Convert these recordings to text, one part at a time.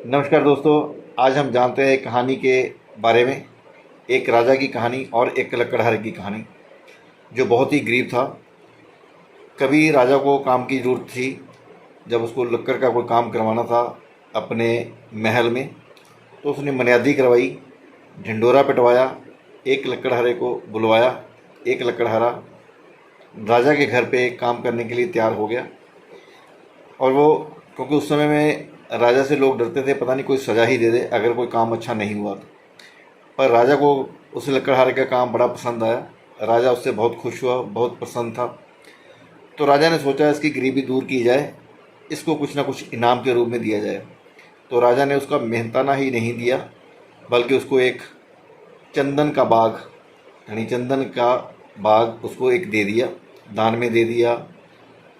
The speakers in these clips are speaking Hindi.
नमस्कार दोस्तों। आज हम जानते हैं एक कहानी के बारे में। एक राजा की कहानी और एक लकड़हारे की कहानी, जो बहुत ही गरीब था। कभी राजा को काम की ज़रूरत थी, जब उसको लक्कड़ का कोई काम करवाना था अपने महल में, तो उसने मनियादी करवाई, ढिंडोरा पिटवाया, एक लकड़हारे को बुलवाया। एक लकड़हारा राजा के घर पे काम करने के लिए तैयार हो गया। और वो, क्योंकि उस समय में राजा से लोग डरते थे, पता नहीं कोई सज़ा ही दे दे अगर कोई काम अच्छा नहीं हुआ तो। पर राजा को उस लकड़हारे का काम बड़ा पसंद आया। राजा उससे बहुत खुश हुआ, बहुत प्रसन्न था। तो राजा ने सोचा इसकी गरीबी दूर की जाए, इसको कुछ ना कुछ इनाम के रूप में दिया जाए। तो राजा ने उसका मेहनताना ही नहीं दिया, बल्कि उसको एक चंदन का बाग, यानी चंदन का बाग उसको एक दे दिया, दान में दे दिया,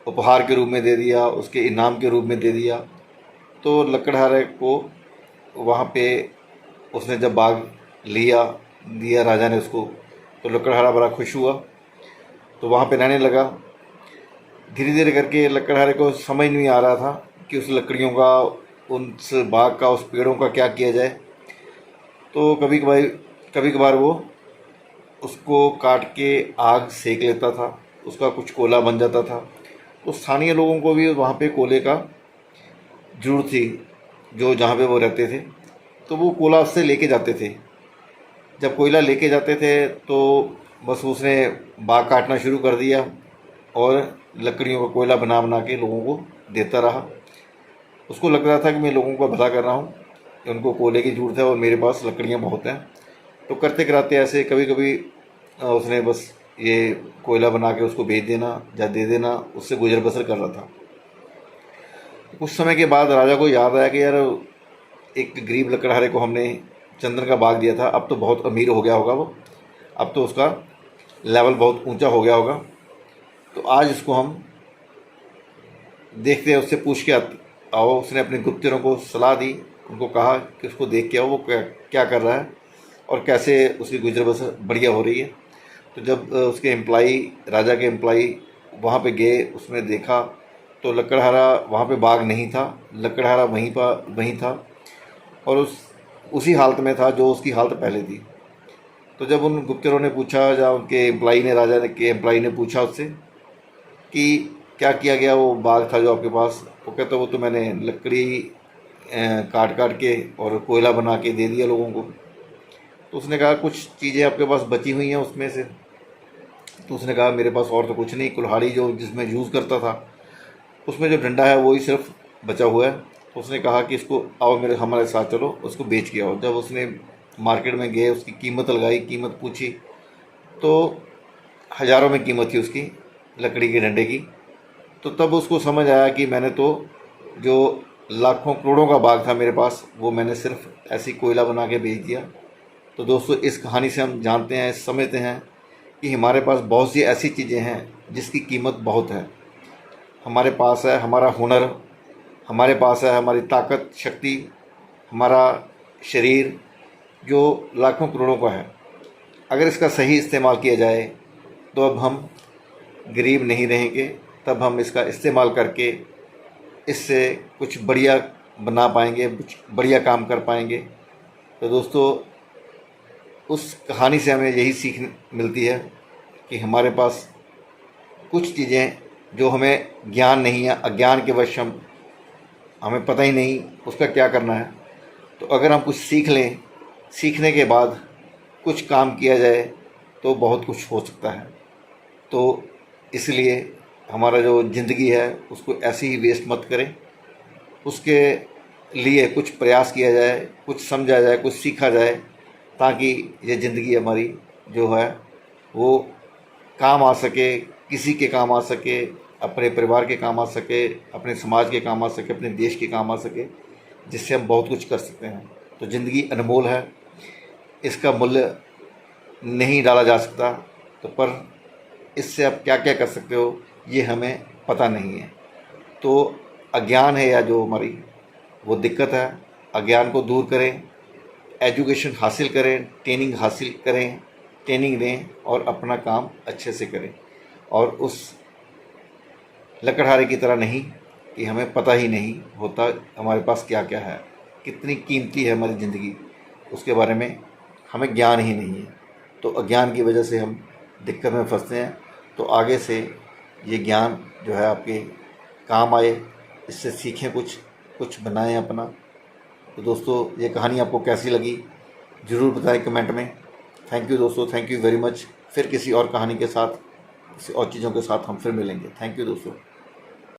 उपहार के रूप में दे दिया, उसके इनाम के रूप में दे दिया। तो लकड़हारे को वहाँ पे उसने जब बाग लिया दिया राजा ने उसको, तो लकड़हारा बड़ा खुश हुआ, तो वहाँ पे रहने लगा। धीरे धीरे करके लकड़हारे को समझ नहीं आ रहा था कि उस लकड़ियों का, उस बाग का, उस पेड़ों का क्या किया जाए। तो कभी कभार वो उसको काट के आग सेक लेता था, उसका कुछ कोला बन जाता था। तो स्थानीय लोगों को भी वहाँ पे कोले का ज़रूरत थी, जो जहाँ पे वो रहते थे, तो वो कोला उससे लेके जाते थे। जब कोयला लेके जाते थे तो बस उसने बाग काटना शुरू कर दिया और लकड़ियों का कोयला बना बना के लोगों को देता रहा। उसको लग रहा था कि मैं लोगों का भला कर रहा हूँ, कि उनको कोयले की ज़रूरत है और मेरे पास लकड़ियाँ बहुत हैं। तो करते कराते ऐसे कभी कभी उसने बस ये कोयला बना के उसको बेच देना या दे देना, उससे गुजर बसर कर रहा था। कुछ समय के बाद राजा को याद आया कि यार, एक गरीब लकड़हारे को हमने चंदन का बाग दिया था, अब तो बहुत अमीर हो गया होगा वो, अब तो उसका लेवल बहुत ऊंचा हो गया होगा। तो आज इसको हम देखते हैं, उससे पूछ के आओ। उसने अपने गुप्तचरों को सलाह दी, उनको कहा कि उसको देख के आओ वो क्या क्या कर रहा है और कैसे उसकी गुजर बसर बढ़िया हो रही है। तो जब उसके एम्प्लाई, राजा के एम्प्लाई वहाँ पे गए, उसने देखा तो लकड़हारा वहाँ पे बाग नहीं था, लकड़हारा वहीं था और उसी हालत में था जो उसकी हालत पहले थी। तो जब उन गुप्तचरों ने पूछा, या उनके एम्प्लाई ने, राजा के एम्प्लाई ने पूछा उससे कि क्या किया गया वो बाग था जो आपके पास, वो कहता वो तो मैंने लकड़ी काट काट के और कोयला बना के दे दिया लोगों को। तो उसने कहा कुछ चीज़ें आपके पास बची हुई हैं उसमें से। तो उसने कहा मेरे पास और तो कुछ नहीं, कुल्हाड़ी जो जिसमें यूज़ करता था उसमें जो डंडा है वही सिर्फ बचा हुआ है। तो उसने कहा कि इसको आओ मेरे हमारे साथ चलो, उसको बेच के आओ। जब उसने मार्केट में गए, उसकी कीमत लगाई, कीमत पूछी, तो हज़ारों में कीमत थी उसकी लकड़ी के डंडे की। तो तब उसको समझ आया कि मैंने तो जो लाखों करोड़ों का बाग था मेरे पास, वो मैंने सिर्फ ऐसी कोयला बना के बेच दिया। तो दोस्तों, इस कहानी से हम जानते हैं, समझते हैं कि हमारे पास बहुत सी ऐसी चीज़ें हैं जिसकी कीमत बहुत है। हमारे पास है हमारा हुनर, हमारे पास है हमारी ताकत, शक्ति, हमारा शरीर, जो लाखों करोड़ों का है। अगर इसका सही इस्तेमाल किया जाए तो अब हम गरीब नहीं रहेंगे, तब हम इसका इस्तेमाल करके इससे कुछ बढ़िया बना पाएंगे, कुछ बढ़िया काम कर पाएंगे। तो दोस्तों, उस कहानी से हमें यही सीख मिलती है कि हमारे पास कुछ चीज़ें जो हमें ज्ञान नहीं है, अज्ञान के वश हमें पता ही नहीं उसका क्या करना है। तो अगर हम कुछ सीख लें, सीखने के बाद कुछ काम किया जाए तो बहुत कुछ हो सकता है। तो इसलिए हमारा जो ज़िंदगी है उसको ऐसे ही वेस्ट मत करें, उसके लिए कुछ प्रयास किया जाए, कुछ समझा जाए, कुछ सीखा जाए, ताकि ये ज़िंदगी हमारी जो है वो काम आ सके, किसी के काम आ सके, अपने परिवार के काम आ सके, अपने समाज के काम आ सके, अपने देश के काम आ सके, जिससे हम बहुत कुछ कर सकते हैं। तो ज़िंदगी अनमोल है, इसका मूल्य नहीं डाला जा सकता। तो पर इससे आप क्या क्या कर सकते हो ये हमें पता नहीं है। तो अज्ञान है, या जो हमारी वो दिक्कत है, अज्ञान को दूर करें, एजुकेशन हासिल करें, ट्रेनिंग हासिल करें, ट्रेनिंग दें और अपना काम अच्छे से करें। और उस लकड़हारे की तरह नहीं कि हमें पता ही नहीं होता हमारे पास क्या क्या है, कितनी कीमती है हमारी ज़िंदगी, उसके बारे में हमें ज्ञान ही नहीं है। तो अज्ञान की वजह से हम दिक्कत में फंसते हैं। तो आगे से ये ज्ञान जो है आपके काम आए, इससे सीखें, कुछ बनाएं अपना। तो दोस्तों, ये कहानी आपको कैसी लगी ज़रूर बताएं कमेंट में। थैंक यू दोस्तों, थैंक यू वेरी मच। फिर किसी और कहानी के साथ, किसी और चीज़ों के साथ हम फिर मिलेंगे। थैंक यू दोस्तों।